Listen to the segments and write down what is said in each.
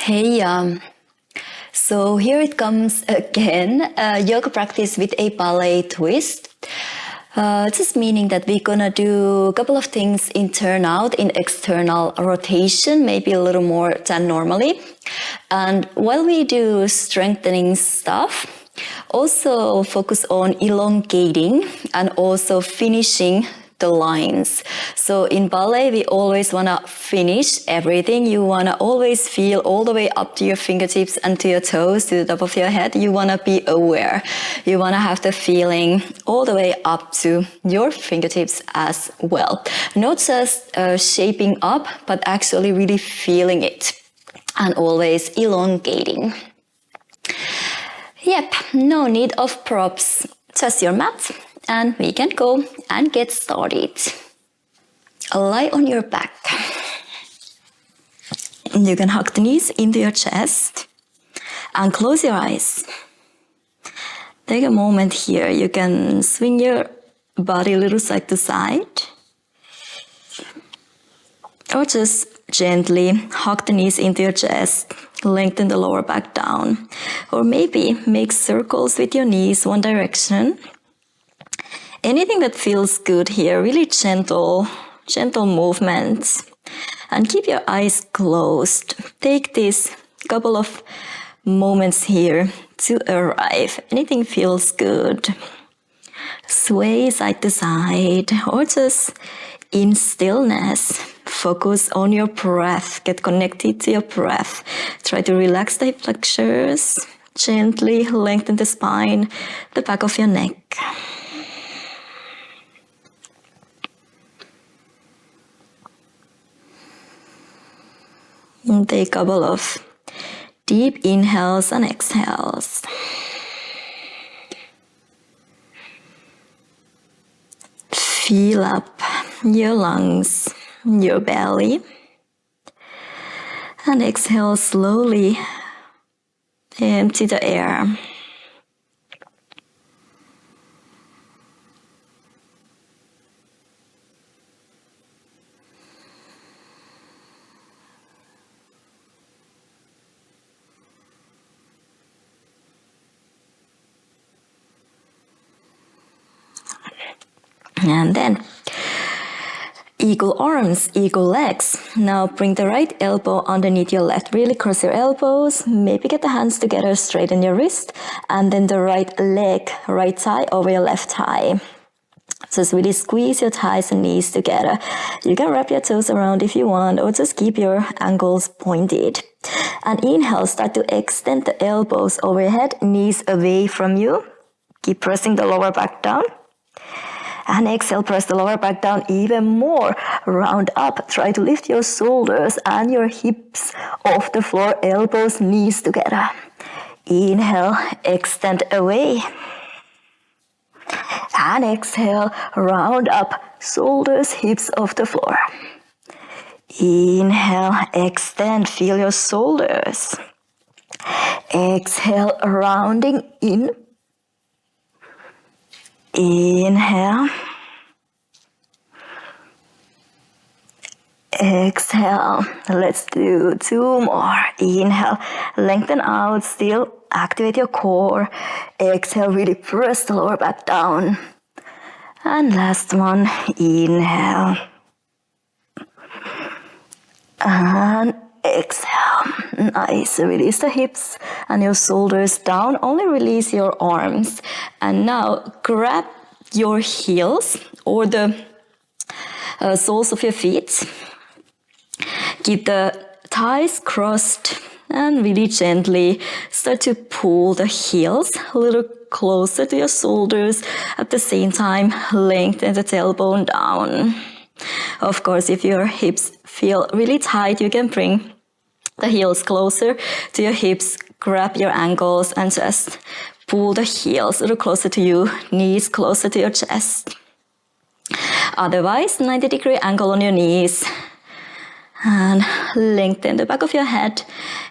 Hey, so here it comes again, yoga practice with a ballet twist. Just meaning that we're gonna do a couple of things in turnout, in external rotation, maybe a little more than normally. And while we do strengthening stuff, also focus on elongating and also finishing the lines. So in ballet, we always want to finish everything. You want to always feel all the way up to your fingertips and to your toes, to the top of your head. You want to be aware. You want to have the feeling all the way up to your fingertips as well. Not just shaping up, but actually really feeling it and always elongating. Yep, no need of props, just your mat. And we can go and get started. Lie on your back. You can hug the knees into your chest and close your eyes. Take a moment here. You can swing your body a little side to side. Or just gently hug the knees into your chest. Lengthen the lower back down. Or maybe make circles with your knees one direction. Anything that feels good here, really gentle movements. And keep your eyes closed. Take this couple of moments here to arrive. Anything feels good. Sway side to side or just in stillness. Focus on your breath. Get connected to your breath. Try to relax the hip flexors. Gently lengthen the spine, the back of your neck. And take a couple of deep inhales and exhales. Fill up your lungs, your belly. And exhale slowly. Empty the air. And then, eagle arms, eagle legs. Now bring the right elbow underneath your left. Really cross your elbows. Maybe get the hands together, straighten your wrist. And then the right leg, right thigh over your left thigh. Just really squeeze your thighs and knees together. You can wrap your toes around if you want, or just keep your ankles pointed. And inhale, start to extend the elbows overhead, knees away from you. Keep pressing the lower back down. And exhale, press the lower back down even more. Round up. Try to lift your shoulders and your hips off the floor, elbows, knees together. Inhale, extend away. And exhale, round up. Shoulders, hips off the floor. Inhale, extend, feel your shoulders. Exhale, rounding in. Inhale. Exhale. Let's do two more. Inhale. Lengthen out. Still activate your core. Exhale. Really press the lower back down. And last one. Inhale. And exhale. Nice. Release the hips and your shoulders down. Only release your arms. And now grab your heels or the soles of your feet. Keep the thighs crossed and really gently start to pull the heels a little closer to your shoulders. At the same time, lengthen the tailbone down. Of course, if your hips feel really tight, you can bring the heels closer to your hips, grab your ankles and just pull the heels a little closer to you, knees closer to your chest. Otherwise, 90-degree angle on your knees. And lengthen the back of your head,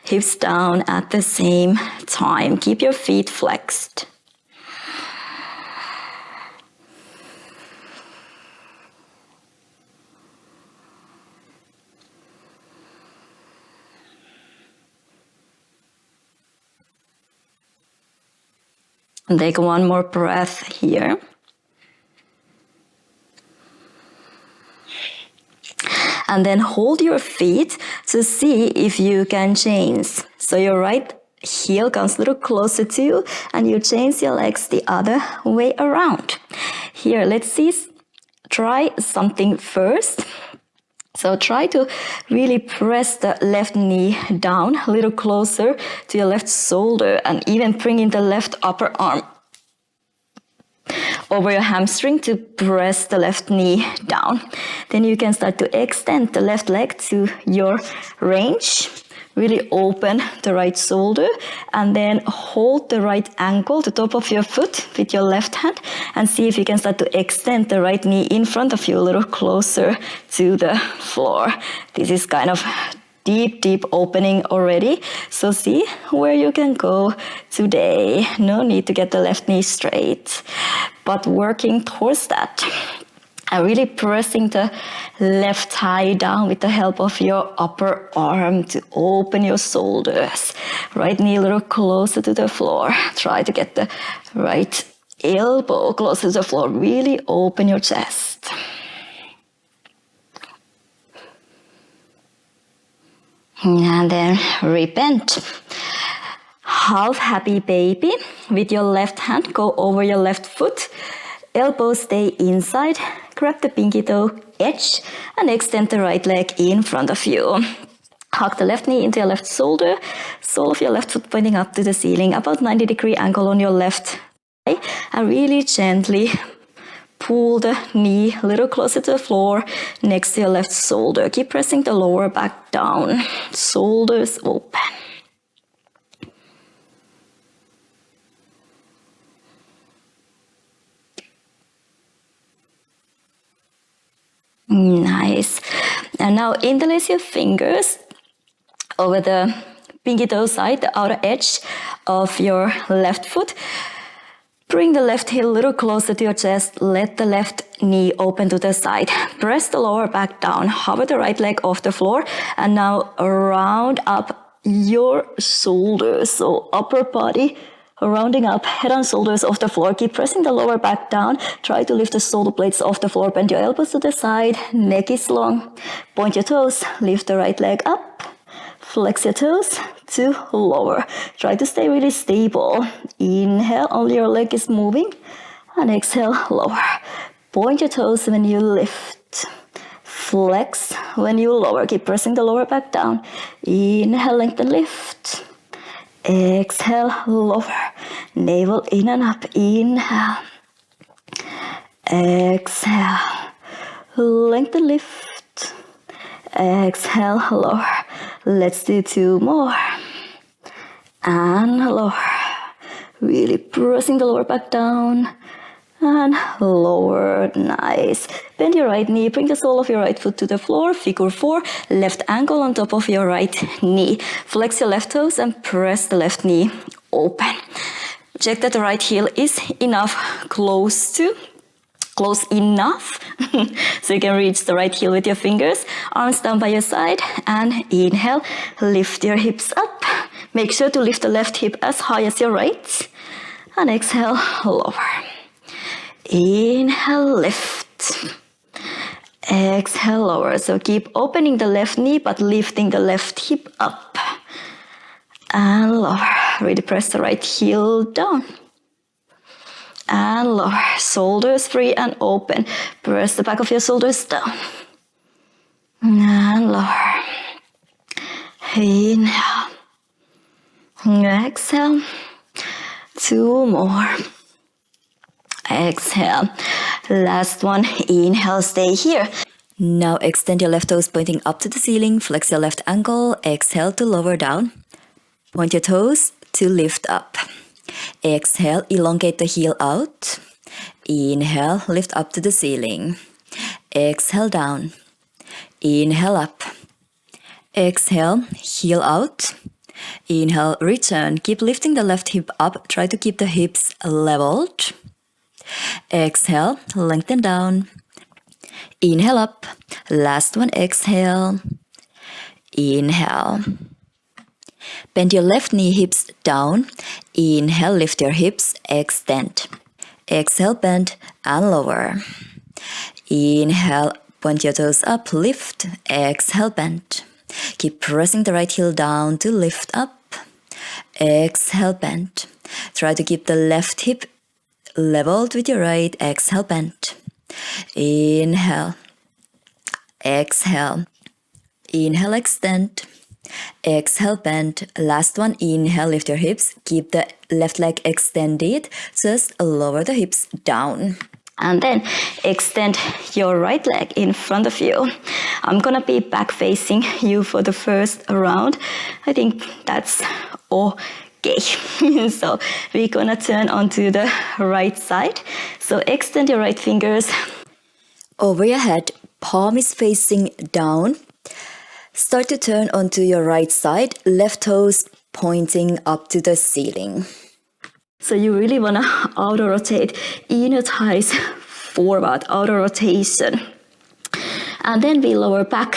hips down at the same time. Keep your feet flexed. Take one more breath here. And then hold your feet to see if you can change. So your right heel comes a little closer to you and you change your legs the other way around. Here, let's see, try something first. So try to really press the left knee down a little closer to your left shoulder and even bring in the left upper arm over your hamstring to press the left knee down. Then you can start to extend the left leg to your range. Really open the right shoulder and then hold the right ankle, the top of your foot with your left hand, and see if you can start to extend the right knee in front of you a little closer to the floor. This is kind of deep opening already. So see where you can go today. No need to get the left knee straight, but working towards that. And really pressing the left thigh down with the help of your upper arm to open your shoulders. Right knee a little closer to the floor. Try to get the right elbow closer to the floor. Really open your chest. And then repent. Half happy baby. With your left hand, go over your left foot. Elbows stay inside. Grab the pinky toe edge and extend the right leg in front of you. Hug the left knee into your left shoulder. Sole of your left foot pointing up to the ceiling. About 90-degree angle on your left thigh. And really gently pull the knee a little closer to the floor next to your left shoulder. Keep pressing the lower back down. Shoulders open. Nice. And now interlace your fingers over the pinky toe side, the outer edge of your left foot. Bring the left heel a little closer to your chest. Let the left knee open to the side. Press the lower back down. Hover the right leg off the floor. And now round up your shoulders. So upper body rounding up, head and shoulders off the floor. Keep pressing the lower back down. Try to lift the shoulder blades off the floor. Bend your elbows to the side. Neck is long. Point your toes. Lift the right leg up. Flex your toes to lower. Try to stay really stable. Inhale, only your leg is moving. And exhale, lower. Point your toes when you lift. Flex when you lower. Keep pressing the lower back down. Inhale, lengthen, lift. Exhale, lower. Navel in and up. Inhale. Exhale. Lengthen, lift. Exhale, lower. Let's do two more. And lower. Really pressing the lower back down. And lower. Nice. Bend your right knee. Bring the sole of your right foot to the floor. Figure 4. Left ankle on top of your right knee. Flex your left toes and press the left knee open. Check that the right heel is close enough so you can reach the right heel with your fingers. Arms down by your side and inhale. Lift your hips up. Make sure to lift the left hip as high as your right. And exhale, lower. Inhale, lift. Exhale, lower. So keep opening the left knee but lifting the left hip up. And lower. Really press the right heel down. And lower. Shoulders free and open. Press the back of your shoulders down. And lower. Inhale. Exhale. Two more. Exhale. Last one. Inhale, stay here. Now extend your left toes pointing up to the ceiling. Flex your left ankle. Exhale to lower down. Point your toes to lift up. Exhale, elongate the heel out. Inhale, lift up to the ceiling. Exhale, down. Inhale, up. Exhale, heel out. Inhale, return. Keep lifting the left hip up. Try to keep the hips leveled. Exhale, lengthen down. Inhale up. Last one, exhale. Inhale. Bend your left knee hips down. Inhale, lift your hips, extend. Exhale, bend and lower. Inhale, point your toes up, lift. Exhale, bend. Keep pressing the right heel down to lift up. Exhale, bend. Try to keep the left hip leveled with your right. Exhale, bend. Inhale. Exhale. Inhale, extend. Exhale, bend. Last one. Inhale, lift your hips. Keep the left leg extended. Just lower the hips down. And then extend your right leg in front of you. I'm gonna be back facing you for the first round. I think that's okay. So we're gonna turn onto the right side. So extend your right fingers over your head. Palm is facing down. Start to turn onto your right side. Left toes pointing up to the ceiling. So you really want to outer rotate inner thighs forward, outer rotation. And then we lower back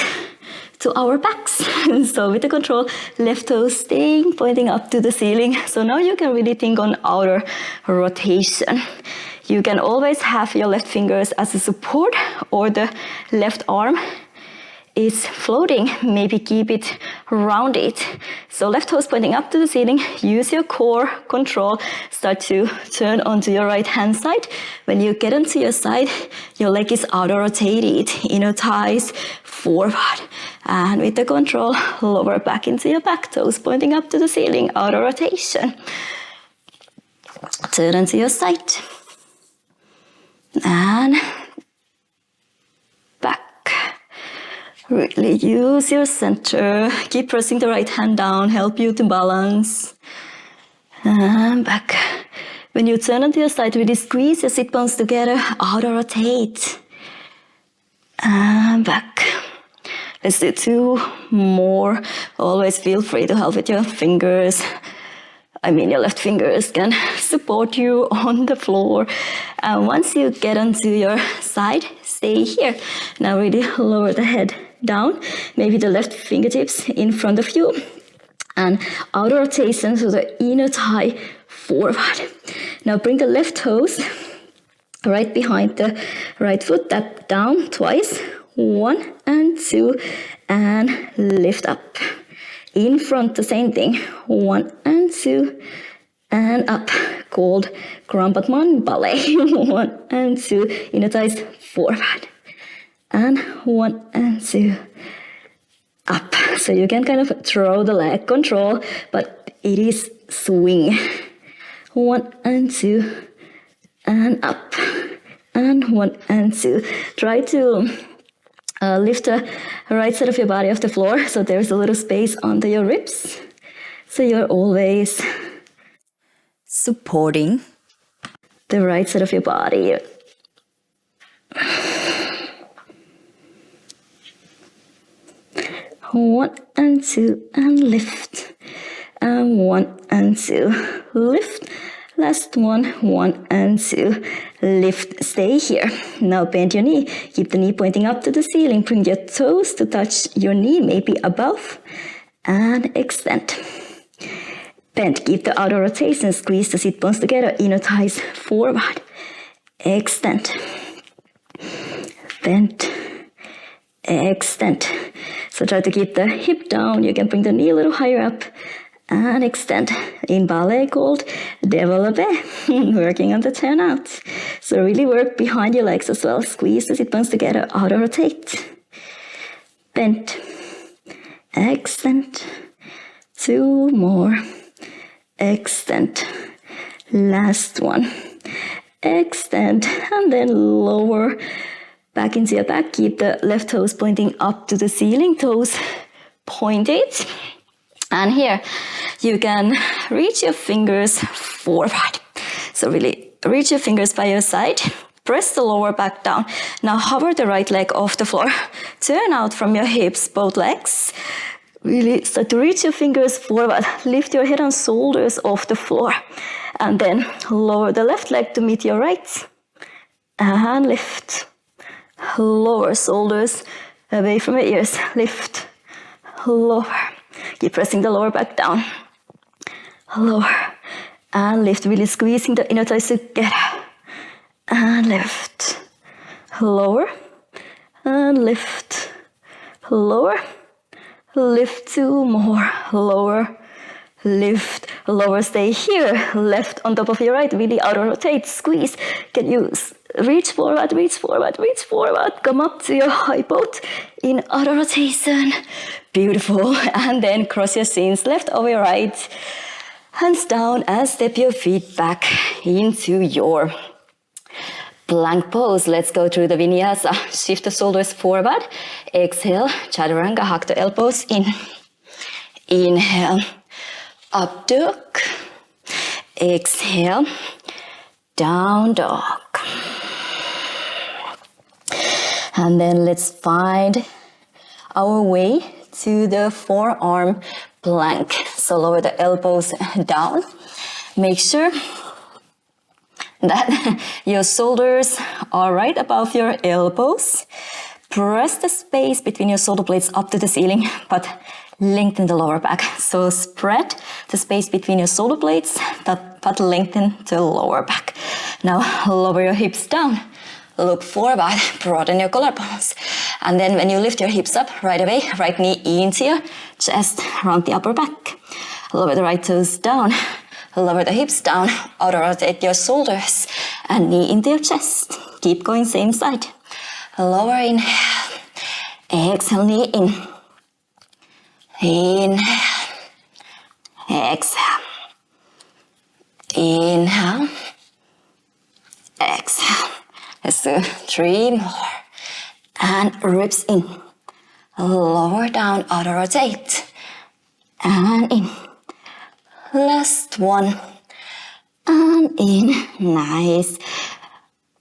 to our backs. So with the control, left toes staying pointing up to the ceiling. So now you can really think on outer rotation. You can always have your left fingers as a support or the left arm is floating, maybe keep it rounded. So left toes pointing up to the ceiling, use your core control, start to turn onto your right hand side. When you get onto your side, your leg is outer rotated, inner thighs forward. And with the control, lower back into your back, toes pointing up to the ceiling, outer rotation. Turn onto your side. And back. Really use your center. Keep pressing the right hand down, help you to balance. And back. When you turn onto your side, really squeeze your sit bones together, outer rotate. And back. Let's do 2 more. Always feel free to help with your fingers. Your left fingers can support you on the floor. And once you get onto your side, stay here. Now really lower the head down. Maybe the left fingertips in front of you. And outer rotation, so the inner thigh forward. Now bring the left toes right behind the right foot. Tap down twice. 1 and 2. And lift up. In front, the same thing. 1 and 2. And up. Called Krampatman ballet. 1 and 2. Inner thighs forward. And 1 and 2. Up. So you can kind of throw the leg control, but it is swing. 1 and 2. And up. And 1 and 2. Try to lift the right side of your body off the floor, so there's a little space under your ribs. So you're always supporting the right side of your body. One and 2 and lift. And 1 and 2. Lift. Last one. 1 and 2. Lift. Stay here. Now bend your knee. Keep the knee pointing up to the ceiling. Bring your toes to touch your knee, maybe above. And extend. Bend. Keep the outer rotation. Squeeze the sit bones together. Inner thighs forward. Extend. Bend. Extend. So try to keep the hip down. You can bring the knee a little higher up. And extend. In ballet called développé. Working on the turnout. So really work behind your legs as well. Squeeze the sit bones together. Outer rotate. Bend. Extend. 2 more. Extend. Last one. Extend. And then lower back into your back. Keep the left toes pointing up to the ceiling. Toes pointed. And here you can reach your fingers forward. So really reach your fingers by your side. Press the lower back down. Now hover the right leg off the floor. Turn out from your hips, both legs. Really start to reach your fingers forward. Lift your head and shoulders off the floor. And then lower the left leg to meet your right. And lift. Lower shoulders away from your ears. Lift. Lower. Keep pressing the lower back down. Lower. And lift, really squeezing the inner thighs together. And lift. Lower. And lift. Lower. Lift 2 more. Lower. Lift. Lower. Stay here. Left on top of your right. Really outer rotate. Squeeze. Can you reach forward, reach forward, reach forward. Come up to your high boat in outer rotation. Beautiful. And then cross your shins left over your right. Hands down and step your feet back into your plank pose. Let's go through the vinyasa. Shift the shoulders forward. Exhale, chaturanga, hug the elbows in. Inhale, up dog. Exhale, down dog. And then let's find our way to the forearm plank. So lower the elbows down. Make sure that your shoulders are right above your elbows. Press the space between your shoulder blades up to the ceiling, but lengthen the lower back. So spread the space between your shoulder blades, but lengthen the lower back. Now lower your hips down. Look forward, broaden your collarbones. And then when you lift your hips up, right away, right knee into your chest, round the upper back. Lower the right toes down. Lower the hips down. Outer rotate your shoulders and knee into your chest. Keep going, same side. Lower inhale. Exhale, knee in. Inhale. Exhale. Inhale. Exhale. Let's do 3 more. And ribs in. Lower down, outer rotate. And in. Last one. And in. Nice.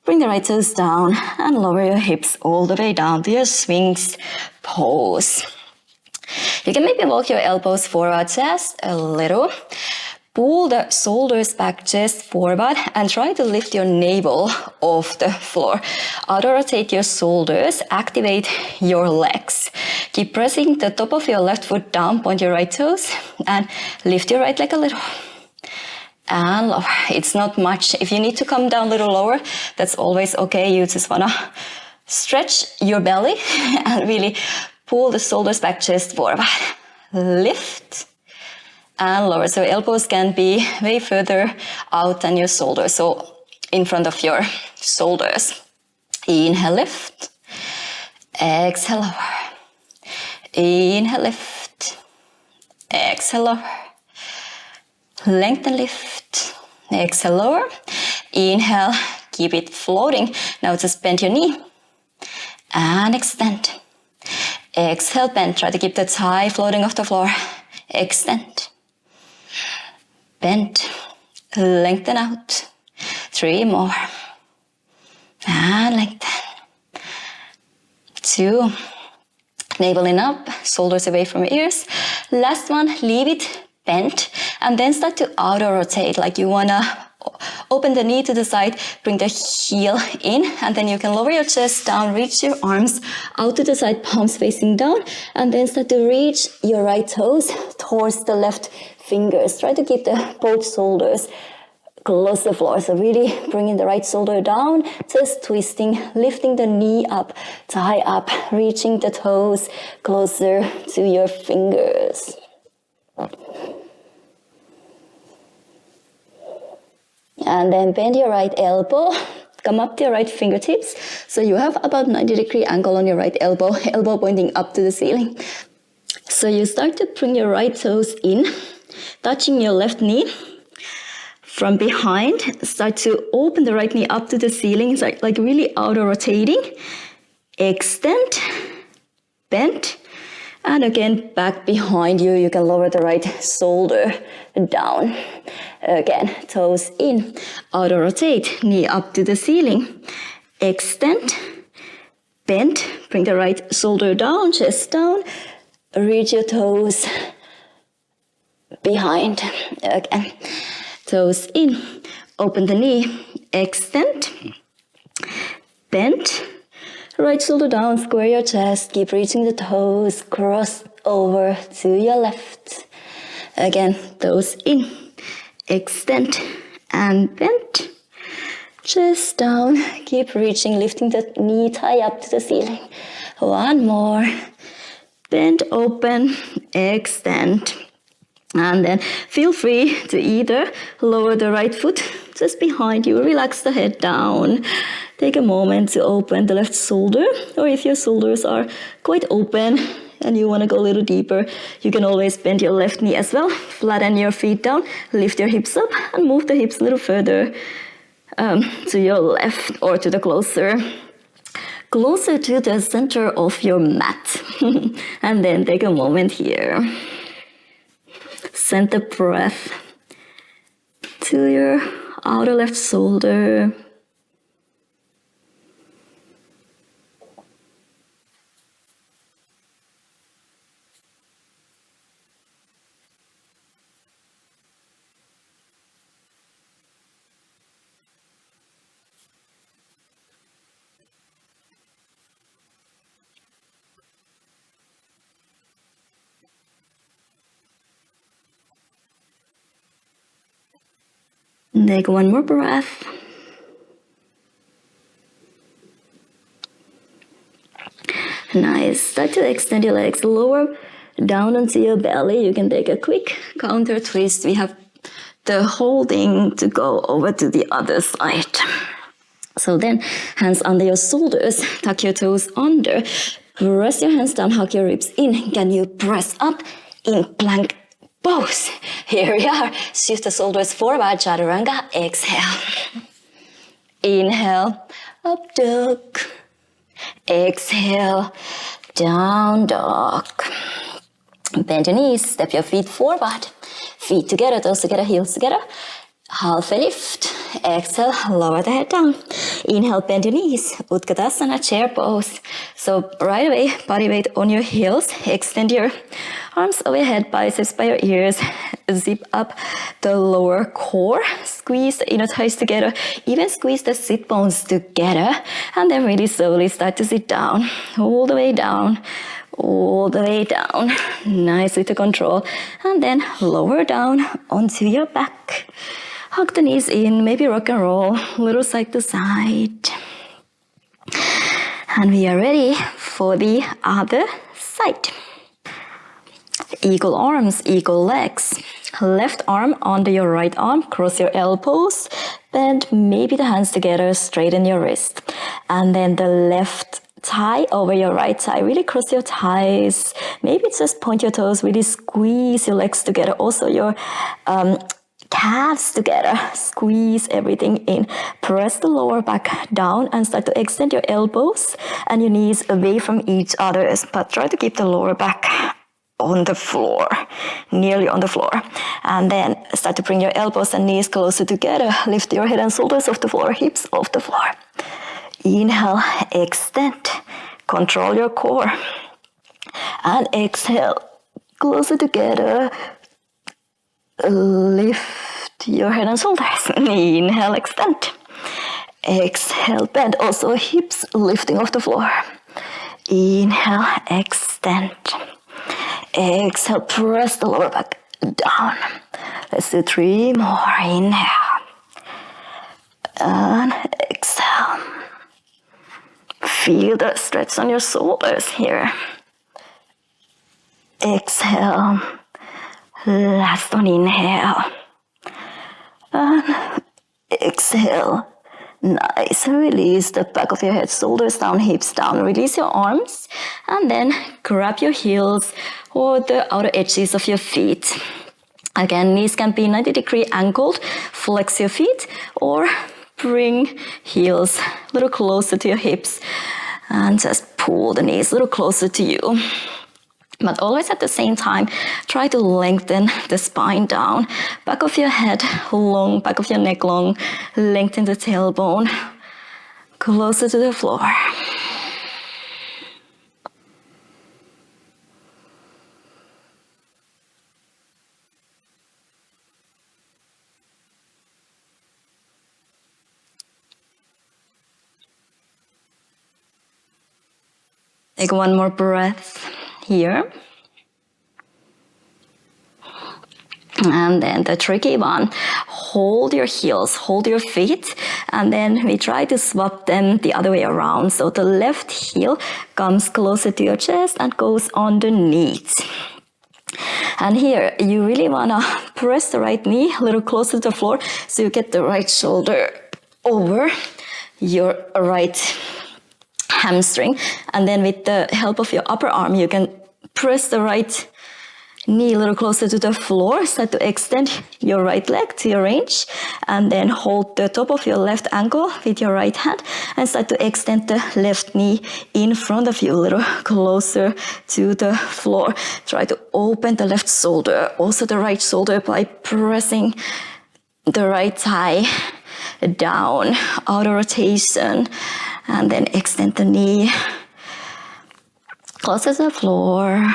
Bring the right toes down and lower your hips all the way down to your Sphinx pose. You can maybe walk your elbows forward just a little. Pull the shoulders back just forward and try to lift your navel off the floor. Outer rotate your shoulders, activate your legs. Keep pressing the top of your left foot down, point your right toes and lift your right leg a little. And lower. It's not much. If you need to come down a little lower, that's always okay. You just wanna stretch your belly and really pull the shoulders back just forward. Lift. And lower. So elbows can be way further out than your shoulders. So in front of your shoulders. Inhale, lift. Exhale, lower. Inhale, lift. Exhale, lower. Lengthen, lift. Exhale, lower. Inhale, keep it floating. Now just bend your knee. And extend. Exhale, bend. Try to keep the thigh floating off the floor. Extend. Bend, lengthen out. 3 more. And lengthen. 2. Navel in up, shoulders away from ears. Last one, leave it bent. And then start to outer rotate, like you wanna open the knee to the side, bring the heel in, and then you can lower your chest down, reach your arms out to the side, palms facing down, and then start to reach your right toes towards the left fingers. Try to keep both shoulders close to the floor. So really bringing the right shoulder down, just twisting, lifting the knee up, thigh up, reaching the toes closer to your fingers. And then bend your right elbow, come up to your right fingertips. So you have about 90-degree angle on your right elbow, elbow pointing up to the ceiling. So you start to bring your right toes in, touching your left knee. From behind, start to open the right knee up to the ceiling, it's like really outer rotating. Extend, bend, and again back behind you. You can lower the right shoulder down. Again, toes in, outer rotate, knee up to the ceiling. Extend, bend, bring the right shoulder down, chest down. Reach your toes behind. Again, toes in, open the knee, extend, bend, right shoulder down, square your chest, keep reaching the toes, cross over to your left. Again, toes in, extend and bend. Chest down, keep reaching, lifting the knee thigh up to the ceiling. One more. Bend open, extend. And then feel free to either lower the right foot just behind you, relax the head down. Take a moment to open the left shoulder, or if your shoulders are quite open and you want to go a little deeper, you can always bend your left knee as well. Flatten your feet down, lift your hips up, and move the hips a little further to your left or to the closer to the center of your mat. And then take a moment here. Send the breath to your outer left shoulder. Take one more breath. Nice. Start to extend your legs, lower down onto your belly. You can take a quick counter twist. We have the holding to go over to the other side. So then, hands under your shoulders, tuck your toes under, press your hands down, hug your ribs in. Can you press up in plank pose? Here we are. Shift the shoulders forward, chaturanga. Exhale. Inhale, up dog. Exhale, down dog. Bend your knees, step your feet forward. Feet together, toes together, heels together. Half a lift. Exhale, lower the head down. Inhale, bend your knees. Utkatasana, chair pose. So right away, body weight on your heels. Extend your arms overhead, biceps by your ears. Zip up the lower core. Squeeze the inner thighs together. Even squeeze the sit bones together. And then really slowly start to sit down. All the way down. All the way down. Nice with the control. And then lower down onto your back. Hug the knees in, maybe rock and roll, little side to side. And we are ready for the other side. Eagle arms, eagle legs. Left arm under your right arm, cross your elbows, bend maybe the hands together, straighten your wrist. And then the left thigh over your right thigh, really cross your thighs. Maybe just point your toes, really squeeze your legs together. Also your calves together, squeeze everything in. Press the lower back down and start to extend your elbows and your knees away from each other, but try to keep the lower back on the floor, nearly on the floor. And then start to bring your elbows and knees closer together. Lift your head and shoulders off the floor, hips off the floor. Inhale, extend, control your core. And exhale, closer together. Lift your head and shoulders. Inhale, extend. Exhale, bend. Also hips lifting off the floor. Inhale, extend. Exhale, press the lower back down. Let's do 3 more. Inhale. And exhale. Feel the stretch on your shoulders here. Exhale. Last one, inhale. And exhale. Nice. Release the back of your head, shoulders down, hips down. Release your arms. And then grab your heels or the outer edges of your feet. Again, knees can be 90-degree angled. Flex your feet or bring heels a little closer to your hips. And just pull the knees a little closer to you. But always at the same time, try to lengthen the spine down. Back of your head long, back of your neck long. Lengthen the tailbone closer to the floor. Take one more breath here. And then the tricky one, hold your heels, hold your feet, and then we try to swap them the other way around. So the left heel comes closer to your chest and goes underneath. And here, you really wanna press the right knee a little closer to the floor so you get the right shoulder over your right hamstring. And then with the help of your upper arm, you can press the right knee a little closer to the floor, start to extend your right leg to your range, and then hold the top of your left ankle with your right hand and start to extend the left knee in front of you a little closer to the floor. Try to open the left shoulder, also the right shoulder, by pressing the right thigh down, outer rotation, and then extend the knee closer to the floor.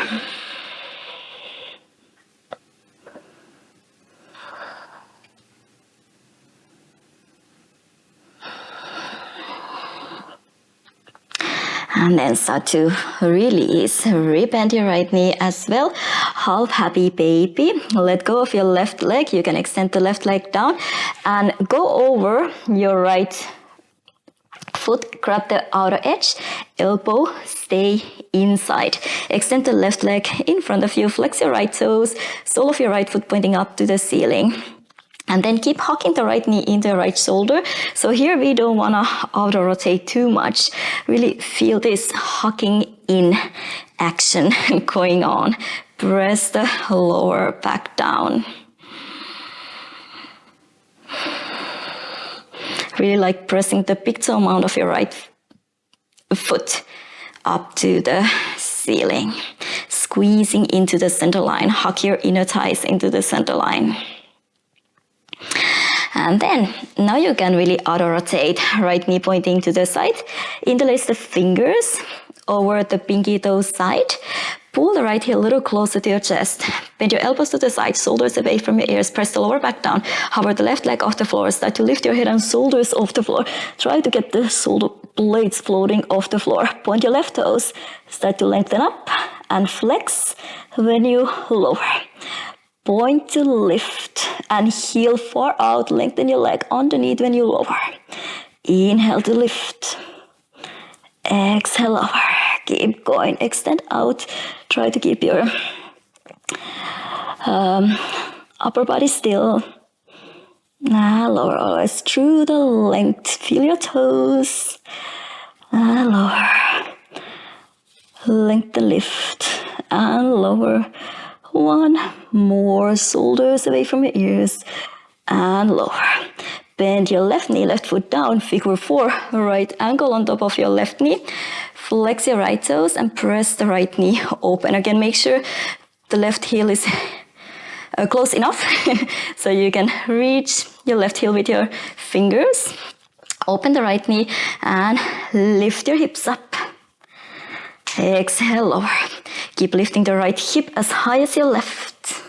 And then start to release, rebend your right knee as well. Half happy baby. Let go of your left leg. You can extend the left leg down and go over your right foot. Grab the outer edge. Elbow stay inside. Extend the left leg in front of you. Flex your right toes. Sole of your right foot pointing up to the ceiling. And then keep hucking the right knee into the right shoulder. So here we don't want to outer rotate too much. Really feel this hucking in action going on. Press the lower back down. Really like pressing the big toe mound of your right foot up to the ceiling. Squeezing into the center line. Huck your inner thighs into the center line. And then, now you can really auto-rotate, right knee pointing to the side. Interlace the fingers over the pinky toe side. Pull the right heel a little closer to your chest. Bend your elbows to the side, shoulders away from your ears. Press the lower back down. Hover the left leg off the floor. Start to lift your head and shoulders off the floor. Try to get the shoulder blades floating off the floor. Point your left toes. Start to lengthen up and flex when you lower. Point to lift and heel far out. Lengthen your leg underneath when you lower. Inhale to lift. Exhale, lower. Keep going. Extend out. Try to keep your upper body still. Lower always through the length. Feel your toes. Lower. Lengthen, lift. And lower. One more, shoulders away from your ears, and lower. Bend your left knee, left foot down, figure 4, right ankle on top of your left knee. Flex your right toes and press the right knee open. Again, make sure the left heel is close enough so you can reach your left heel with your fingers. Open the right knee and lift your hips up. Exhale, lower. Keep lifting the right hip as high as your left.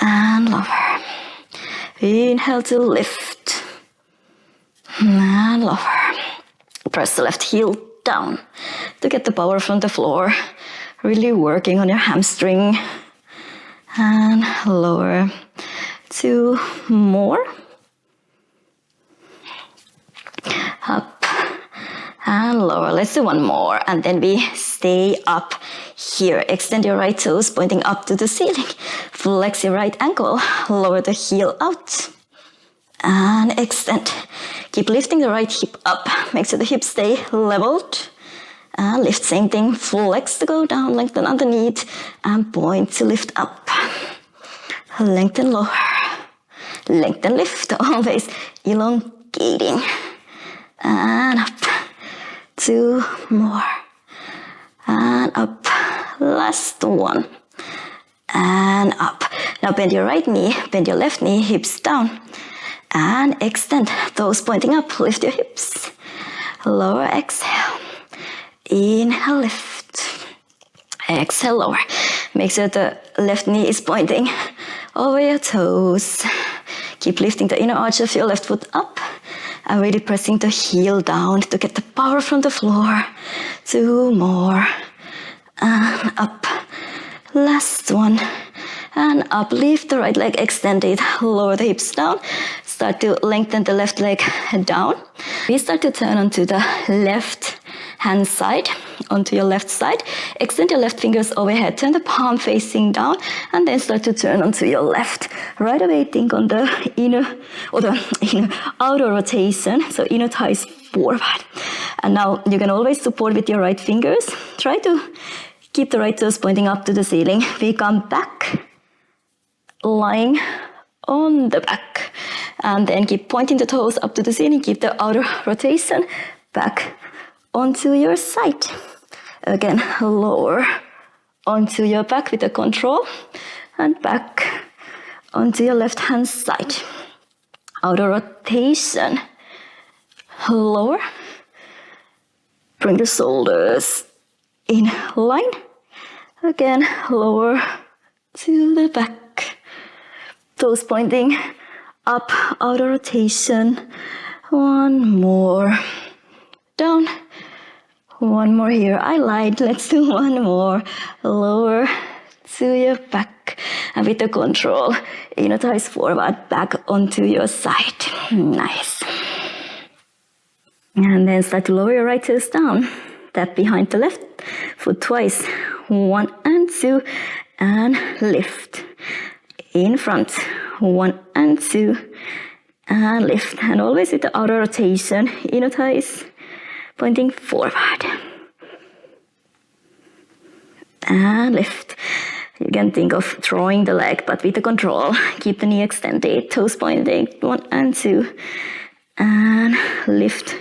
And lower. Inhale to lift. And lower. Press the left heel down to get the power from the floor. Really working on your hamstring. And lower. 2 more. Up. And lower. Let's do 1 more. And then we stay up here. Extend your right toes pointing up to the ceiling. Flex your right ankle. Lower the heel out. And extend. Keep lifting the right hip up. Make sure the hips stay leveled. And lift, same thing. Flex to go down. Lengthen underneath. And point to lift up. Lengthen, lower. Lengthen, lift. Always elongating. And up. 2 more. And up. Last one. And up. Now bend your right knee, bend your left knee, hips down. And extend. Toes pointing up. Lift your hips. Lower, exhale. Inhale, lift. Exhale, lower. Make sure the left knee is pointing over your toes. Keep lifting the inner arch of your left foot up. And really pressing the heel down to get the power from the floor. 2 more. And up. Last one. and up. Lift the right leg, extend it, lower the hips down. Start to lengthen the left leg down. We start to turn onto the left hand side, onto your left side. Extend your left fingers overhead, turn the palm facing down, and then start to turn onto your left. Right away, think on the inner or the outer rotation, so inner thighs forward. And now you can always support with your right fingers. Try to keep the right toes pointing up to the ceiling. We come back, lying on the back. And then keep pointing the toes up to the ceiling. Keep the outer rotation back onto your side. Again, lower onto your back with the control. And back onto your left hand side. Outer rotation. Lower. Bring the shoulders in line. Again, lower to the back. Toes pointing up, outer rotation. One more. Down. One more here. I lied. Let's do one more. Lower to your back. And with the control, inner thighs forward, back onto your side. Nice. And then start to lower your right toes down. Tap behind the left foot twice. 1 and 2. And lift. In front. 1 and 2. And lift. And always with the outer rotation. Inner thighs pointing forward. And lift. You can think of throwing the leg, but with the control. Keep the knee extended. Toes pointing. 1 and 2. And lift.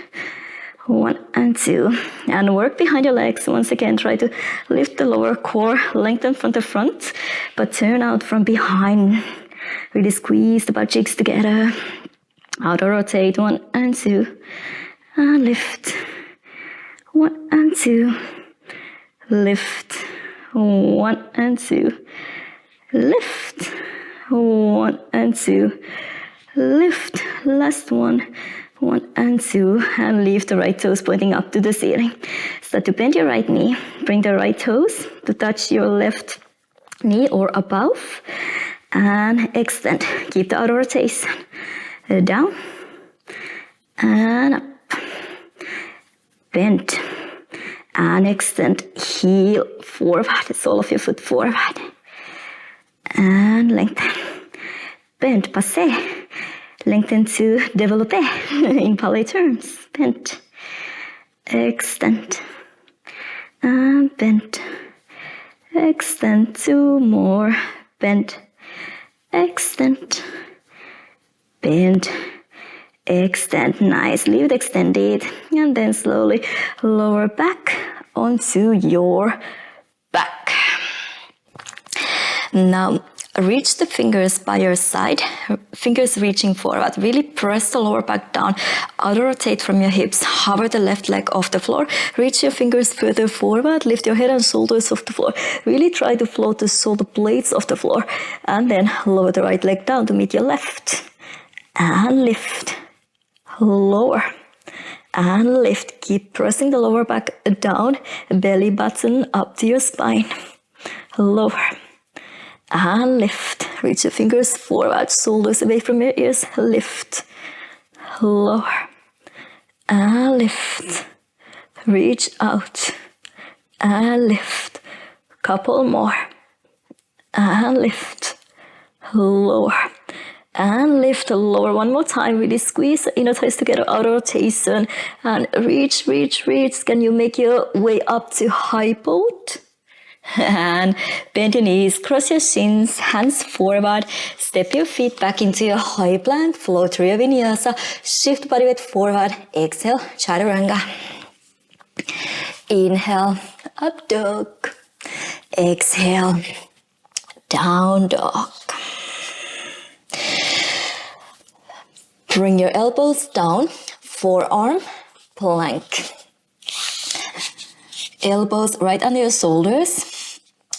1 and 2. And work behind your legs. Once again, try to lift the lower core, lengthen from the front, but turn out from behind. Really squeeze the butt cheeks together. Outer rotate. 1 and 2. And lift. 1 and 2. Lift. 1 and 2. Lift. 1 and 2. Lift. Last one. 1 and 2. And leave the right toes pointing up to the ceiling. Start to bend your right knee. Bring the right toes to touch your left knee or above. And extend. Keep the outer rotation. Down. And up. Bend. And extend. Heel forward. Sole of your foot forward. And lengthen. Bend. Passé. Lengthen to développé in ballet terms. Bend. Extend. And bend. Extend. 2 more. Bend. Extend. Bend. Extend. Nice. Leave it extended. And then slowly lower back onto your back. Now, reach the fingers by your side, fingers reaching forward. Really press the lower back down. Outer rotate from your hips. Hover the left leg off the floor. Reach your fingers further forward. Lift your head and shoulders off the floor. Really try to float the shoulder blades off the floor. And then lower the right leg down to meet your left. And lift. Lower. And lift. Keep pressing the lower back down. Belly button up to your spine. Lower. And lift. Reach your fingers forward, shoulders away from your ears. Lift. Lower. And lift. Reach out. And lift. Couple more. And lift. Lower. And lift. Lower. One more time. Really squeeze the inner thighs together. Outer rotation. And reach, reach, reach. Can you make your way up to high boat? And bend your knees, cross your shins, hands forward, step your feet back into your high plank, flow through your vinyasa, shift body weight forward, exhale, chaturanga. Inhale, up dog, exhale, down dog. Bring your elbows down, forearm, plank. Elbows right under your shoulders.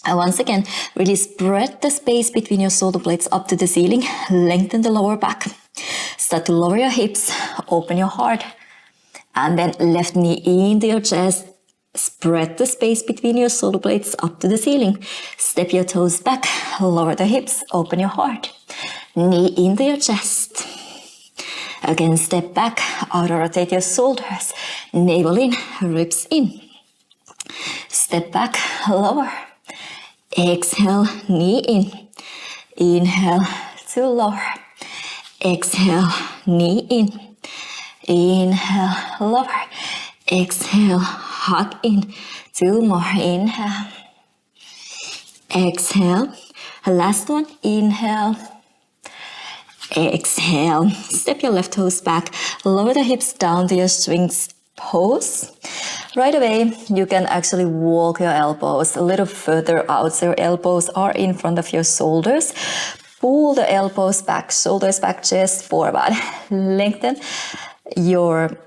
And once again, really spread the space between your shoulder blades up to the ceiling. Lengthen the lower back. Start to lower your hips. Open your heart. And then left knee into your chest. Spread the space between your shoulder blades up to the ceiling. Step your toes back, lower the hips, open your heart. Knee into your chest. Again, step back, outer rotate your shoulders. Navel in, ribs in. Step back, lower. Exhale, knee in. Inhale to lower. Exhale, knee in. Inhale, lower. Exhale, hug in. 2 more. Inhale. Exhale. Last one. Inhale. Exhale. Step your left toes back. Lower the hips down to your swings pose. Right away, you can actually walk your elbows a little further out so your elbows are in front of your shoulders. Pull the elbows back, shoulders back, chest forward. Lengthen your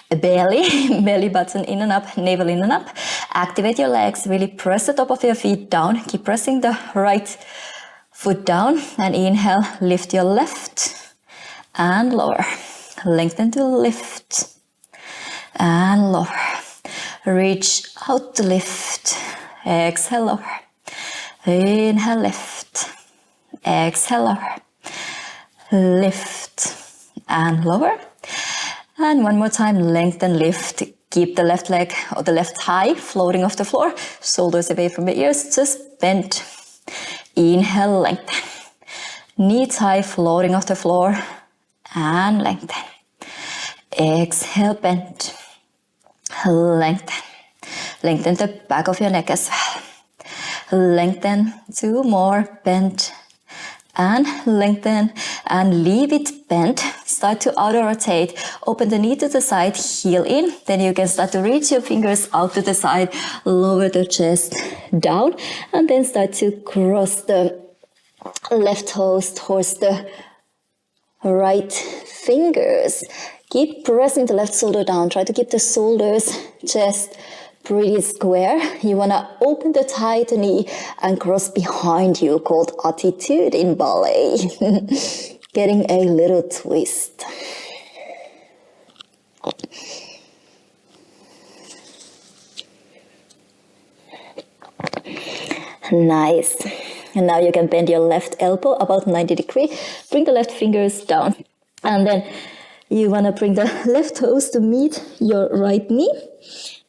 belly button in and up, navel in and up. Activate your legs, really press the top of your feet down. Keep pressing the right foot down and inhale, lift your left and lower. Lengthen to lift and lower. Reach out to lift. Exhale, lower. Inhale, lift. Exhale, lower. Lift and lower. And one more time, lengthen, lift. Keep the left leg or the left thigh floating off the floor. Shoulders away from the ears, just bend. Inhale, lengthen. Knee high, floating off the floor. And lengthen. Exhale, bend. Lengthen. Lengthen the back of your neck as well. Lengthen. 2 more. Bend. And lengthen. And leave it bent. Start to outer rotate. Open the knee to the side. Heel in. Then you can start to reach your fingers out to the side. Lower the chest down. And then start to cross the left toes towards the right fingers. Keep pressing the left shoulder down. Try to keep the shoulders, chest pretty square. You want to open the thigh, the knee, and cross behind you, called attitude in ballet. Getting a little twist. Nice. And now you can bend your left elbow about 90 degrees. Bring the left fingers down. And then you want to bring the left toes to meet your right knee.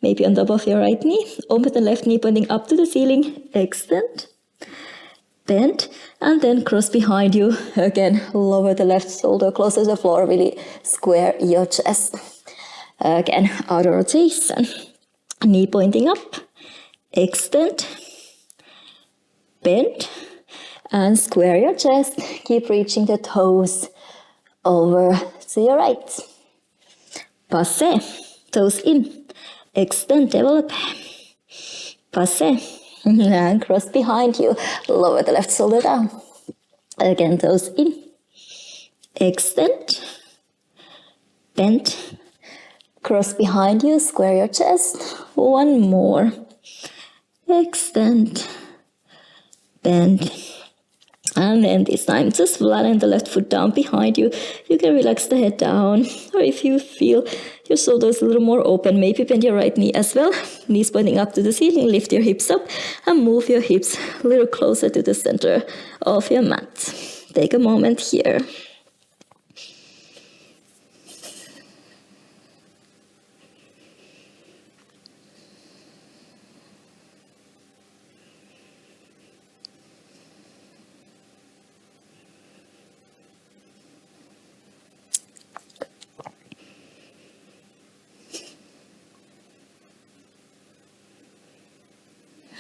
Maybe on top of your right knee. Open the left knee, pointing up to the ceiling. Extend. Bend. And then cross behind you. Again, lower the left shoulder closer to the floor. Really square your chest. Again, outer rotation. Knee pointing up. Extend. Bend. And square your chest. Keep reaching the toes over to your right. Passe. Toes in. Extend, develop. Passe. And cross behind you. Lower the left shoulder down. Again, toes in. Extend. Bend. Cross behind you. Square your chest. One more. Extend. Bend. And then this time, just flatten the left foot down behind you. You can relax the head down. Or if you feel your shoulders a little more open, maybe bend your right knee as well. Knees pointing up to the ceiling. Lift your hips up and move your hips a little closer to the center of your mat. Take a moment here.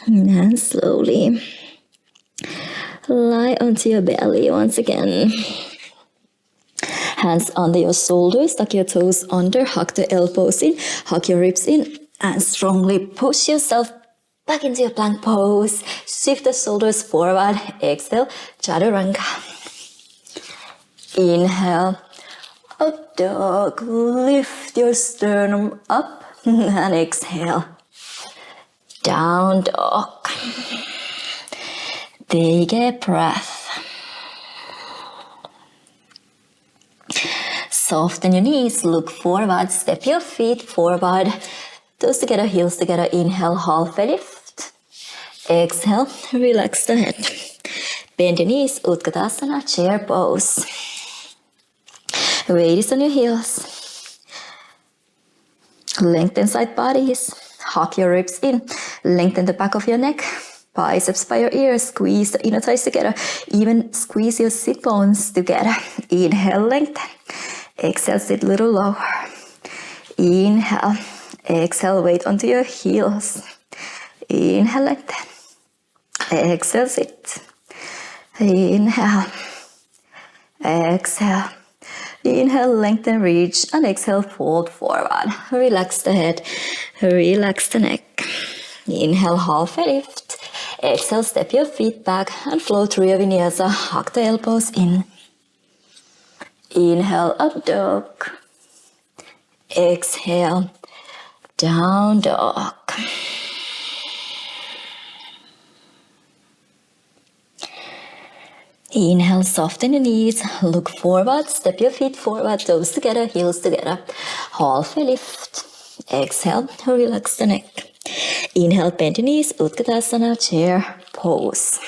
And slowly lie onto your belly once again. Hands under your shoulders, tuck your toes under, hug the elbows in, hug your ribs in, and strongly push yourself back into your plank pose. Shift the shoulders forward. Exhale, chaturanga. Inhale, up dog. Lift your sternum up and exhale. Down dog. Take a breath. Soften your knees, look forward, step your feet forward. Toes together, heels together. Inhale, halfway lift. Exhale, relax the head. Bend your knees, Utkatasana, chair pose. Weight is on your heels. Lengthen side bodies. Hug your ribs in. Lengthen the back of your neck. Biceps by your ears. Squeeze the inner thighs together. Even squeeze your sit bones together. Inhale, lengthen. Exhale, sit a little lower. Inhale. Exhale, weight onto your heels. Inhale, lengthen. Exhale, sit. Inhale. Exhale. Inhale, lengthen, reach, and exhale, fold forward. Relax the head, relax the neck. Inhale, halfway lift. Exhale, step your feet back and flow through your vinyasa. Hug the elbows in. Inhale, up dog. Exhale, down dog. Inhale, soften your knees, look forward, step your feet forward, toes together, heels together. Halfway lift. Exhale, relax the neck. Inhale, bend your knees, Utkatasana, chair pose.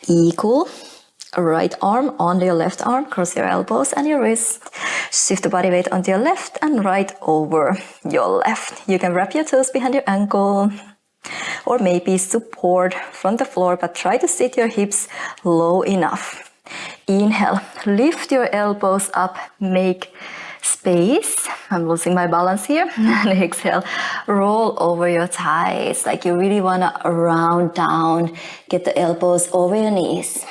Equal. Right arm onto your left arm, cross your elbows and your wrist. Shift the body weight onto your left and right over your left. You can wrap your toes behind your ankle, or maybe support from the floor, but try to sit your hips low enough. Inhale, lift your elbows up, make space. I'm losing my balance here. And exhale, roll over your thighs, like you really wanna round down, get the elbows over your knees.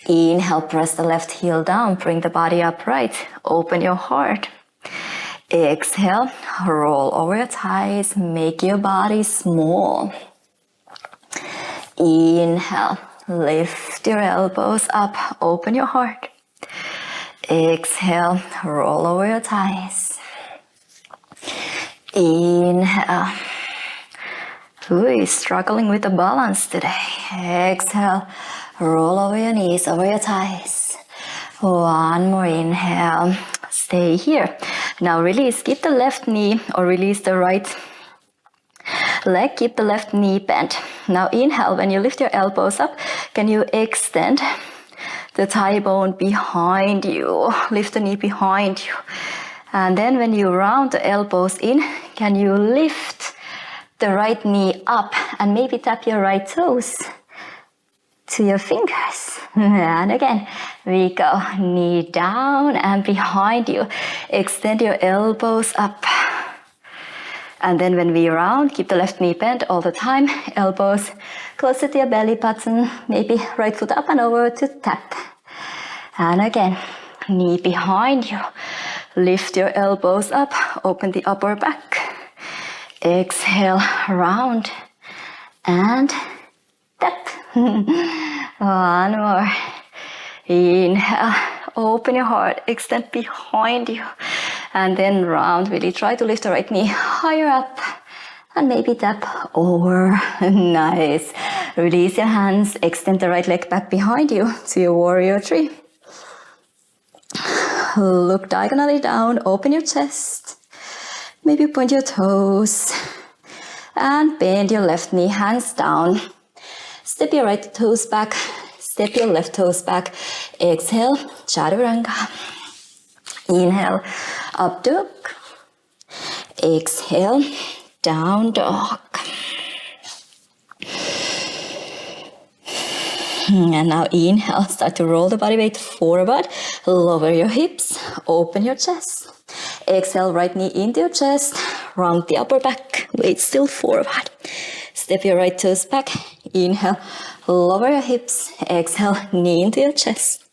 Inhale, press the left heel down, bring the body upright, open your heart. Exhale, roll over your thighs, make your body small. Inhale, lift your elbows up, open your heart. Exhale, roll over your thighs. Inhale. Who is struggling with the balance today? Exhale, roll over your knees, over your thighs. One more inhale. Stay here. Now release, keep the left knee or release the right leg, keep the left knee bent. Now inhale, when you lift your elbows up, can you extend the thigh bone behind you? Lift the knee behind you. And then when you round the elbows in, can you lift the right knee up and maybe tap your right toes to your fingers. And again, we go knee down and behind you. Extend your elbows up. And then when we round, keep the left knee bent all the time. Elbows closer to your belly button. Maybe right foot up and over to tap. And again, knee behind you. Lift your elbows up. Open the upper back. Exhale, round. And tap. One more. Inhale, open your heart, extend behind you. And then round, really try to lift the right knee higher up. And maybe tap over. Nice. Release your hands, extend the right leg back behind you to your warrior three. Look diagonally down, open your chest. Maybe point your toes. And bend your left knee, hands down. Step your right toes back, step your left toes back. Exhale, chaturanga. Inhale, up dog. Exhale, down dog. And now inhale, start to roll the body weight forward. Lower your hips, open your chest. Exhale, right knee into your chest. Round the upper back, weight still forward. Step your right toes back. Inhale, lower your hips. Exhale, knee into your chest.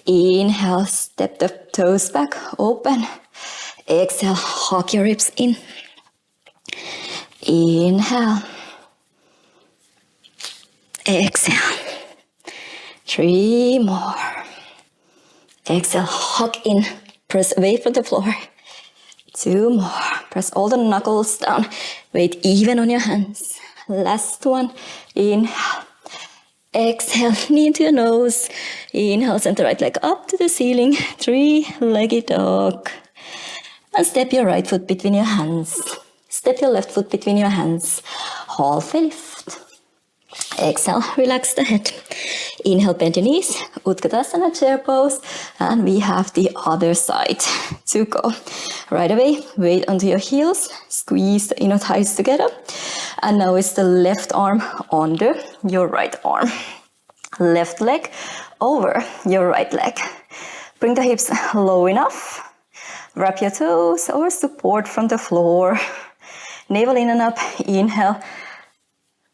Inhale, step the toes back, open. Exhale, hug your ribs in. Inhale. Exhale. 3 more. Exhale, hug in. Press away from the floor. 2 more. Press all the knuckles down. Weight even on your hands. Last one. Inhale. Exhale, knee into your nose. Inhale, send the right leg up to the ceiling. 3-legged dog. And step your right foot between your hands. Step your left foot between your hands. Halfway lift. Exhale, relax the head. Inhale, bend your knees. Utkatasana, chair pose. And we have the other side to go. Right away, weight onto your heels. Squeeze the inner thighs together. And now it's the left arm under your right arm. Left leg over your right leg. Bring the hips low enough. Wrap your toes or support from the floor. Navel in and up. Inhale.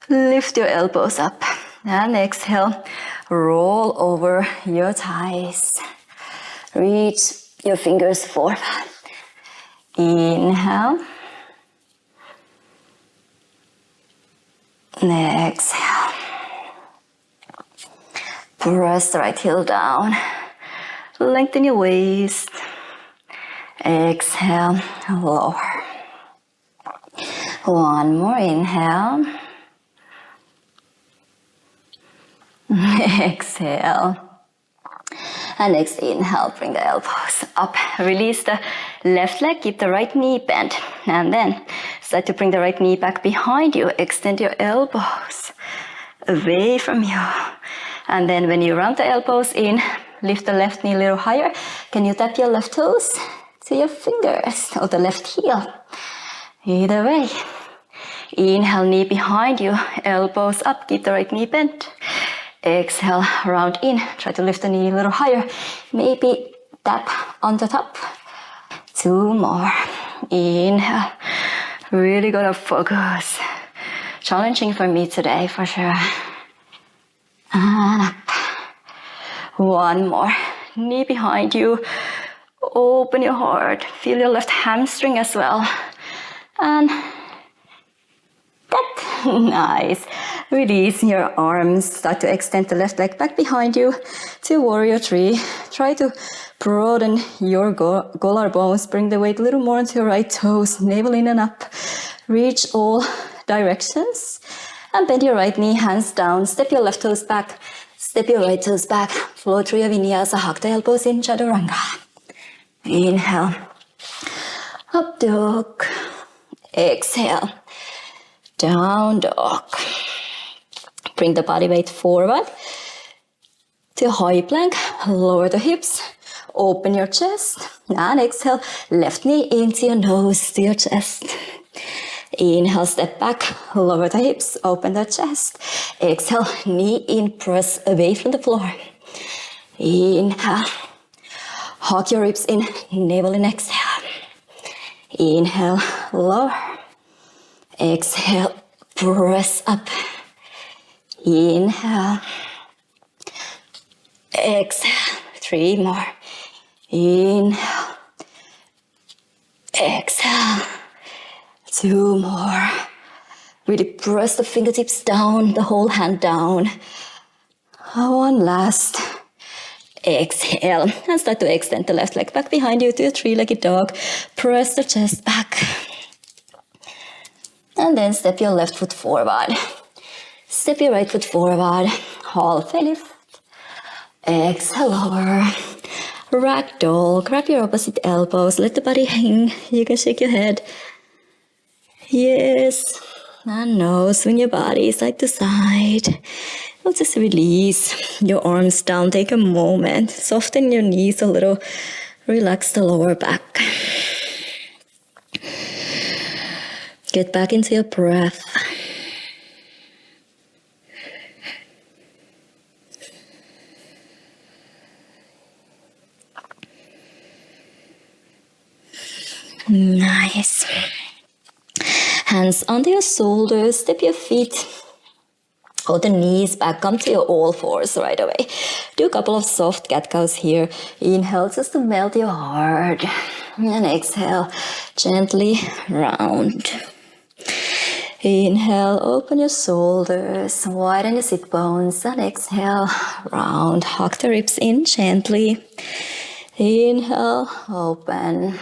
Lift your elbows up. And exhale. Roll over your thighs. Reach your fingers forward. Inhale. Exhale. Press the right heel down. Lengthen your waist. Exhale, lower. One more inhale. Exhale. And next inhale, bring the elbows up. Release the left leg, keep the right knee bent. And then start to bring the right knee back behind you. Extend your elbows away from you. And then when you round the elbows in, lift the left knee a little higher. Can you tap your left toes to your fingers or the left heel? Either way. Inhale, knee behind you, elbows up, keep the right knee bent. Exhale, round in. Try to lift the knee a little higher. Maybe tap on the top. Two more. Inhale. Really gotta focus. Challenging for me today, for sure. And up. One more. Knee behind you. Open your heart. Feel your left hamstring as well. And tap. Nice. Release your arms. Start to extend the left leg back behind you to warrior three. Try to broaden your collarbones. Bring the weight a little more onto your right toes. Navel in and up. Reach all directions. And bend your right knee, hands down. Step your left toes back. Step your right toes back. Flow through your vinyasa. Hug the elbows in, chaturanga. Inhale. Up dog. Exhale. Down dog. Bring the body weight forward to high plank. Lower the hips. Open your chest. And exhale. Left knee into your nose, to your chest. Inhale, step back, lower the hips, open the chest. Exhale, knee in, press away from the floor. Inhale, hug your ribs in, navel in, exhale. Inhale, lower. Exhale, press up. Inhale. Exhale, three more. Inhale. Exhale. Two more. Really press the fingertips down, the whole hand down. One last. Exhale. And start to extend the left leg back behind you to a three-legged dog. Press the chest back. And then step your left foot forward. Step your right foot forward. Halfway lift. Exhale, lower. Ragdoll. Grab your opposite elbows. Let the body hang. You can shake your head. Yes, and no, swing your body side to side. We'll just release your arms down. Take a moment. Soften your knees a little. Relax the lower back. Get back into your breath. Nice. Hands under your shoulders, step your feet or the knees back, come to your all fours right away. Do a couple of soft cat-cows here. Inhale just to melt your heart. And exhale, gently round. Inhale, open your shoulders, widen your sit bones. And exhale, round. Hug the ribs in gently. Inhale, open.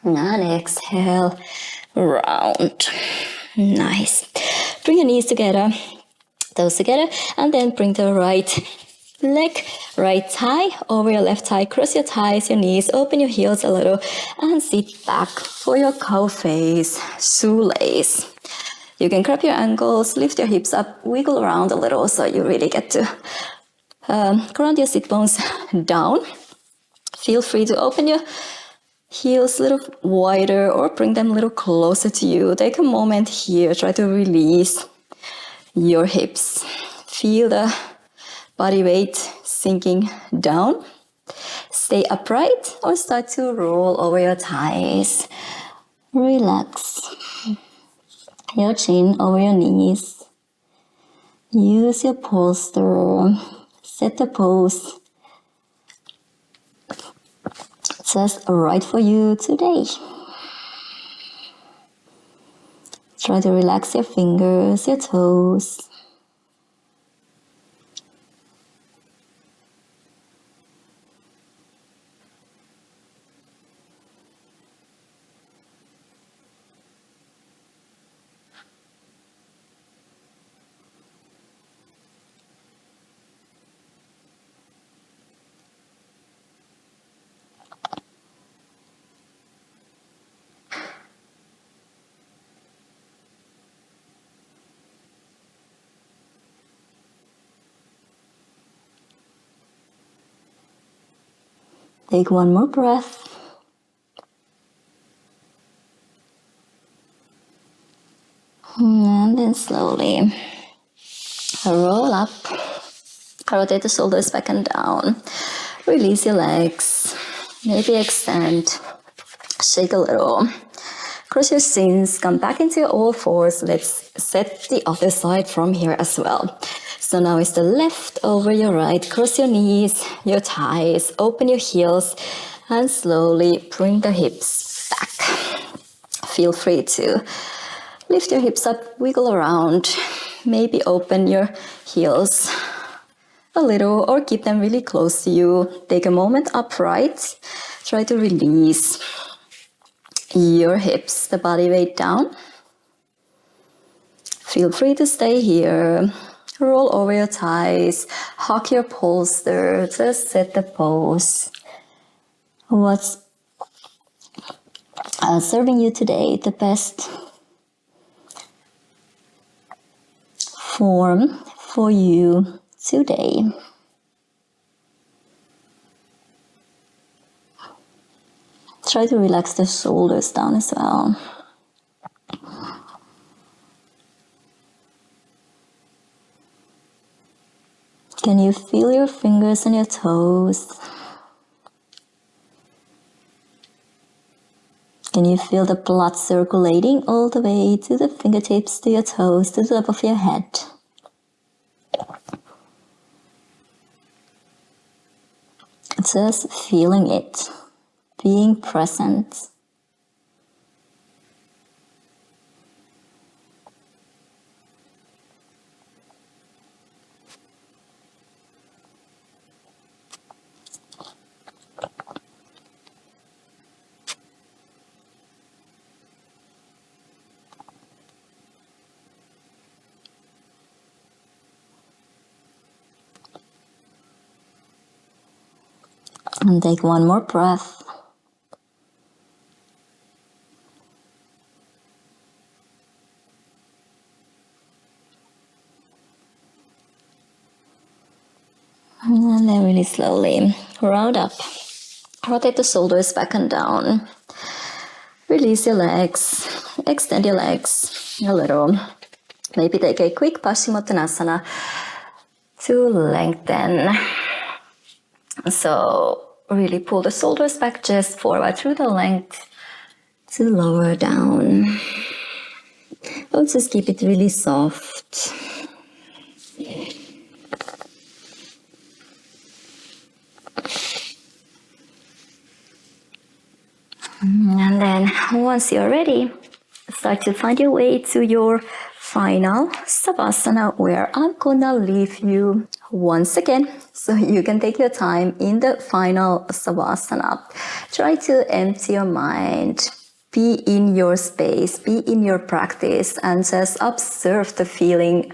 And exhale, round. Nice. Bring your knees together, toes together, and then bring the right leg, right thigh over your left thigh. Cross your thighs, your knees, open your heels a little, and sit back for your cow face, shoelace. You can grab your ankles, lift your hips up, wiggle around a little so you really get to ground your sit bones down. Feel free to open your heels a little wider or bring them a little closer to you. Take a moment here. Try to release your hips. Feel the body weight sinking down. Stay upright or start to roll over your thighs. Relax your chin over your knees. Use your posture. Set the pose just right for you today. Try to relax your fingers, your toes. Take one more breath. And then slowly roll up. Rotate the shoulders back and down. Release your legs. Maybe extend. Shake a little. Cross your shins. Come back into your all fours. Let's set the other side from here as well. So now it's the left over your right. Cross your knees, your thighs, open your heels, and slowly bring the hips back. Feel free to lift your hips up, wiggle around. Maybe open your heels a little or keep them really close to you. Take a moment upright. Try to release your hips, the body weight down. Feel free to stay here. Roll over your thighs, hug your posture, just set the pose. What's serving you today the best form for you today? Try to relax the shoulders down as well. Can you feel your fingers and your toes? Can you feel the blood circulating all the way to the fingertips, to your toes, to the top of your head? Just feeling it, being present. And take one more breath. And then really slowly round up. Rotate the shoulders back and down. Release your legs. Extend your legs a little. Maybe take a quick Paschimottanasana to lengthen. So really pull the shoulders back, chest forward through the length to lower down. Or just keep it really soft. And then once you're ready, start to find your way to your final Savasana, where I'm gonna leave you once again so you can take your time in the final Savasana. Try to empty your mind, be in your space, be in your practice, and just observe the feeling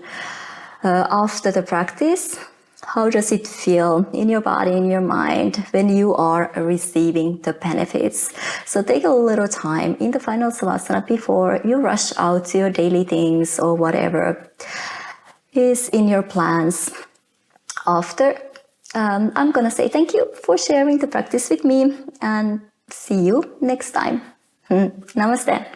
after the practice. How does it feel in your body, in your mind, when you are receiving the benefits? So take a little time in the final savasana before you rush out to your daily things or whatever is in your plans. After, I'm gonna say thank you for sharing the practice with me and see you next time. Namaste.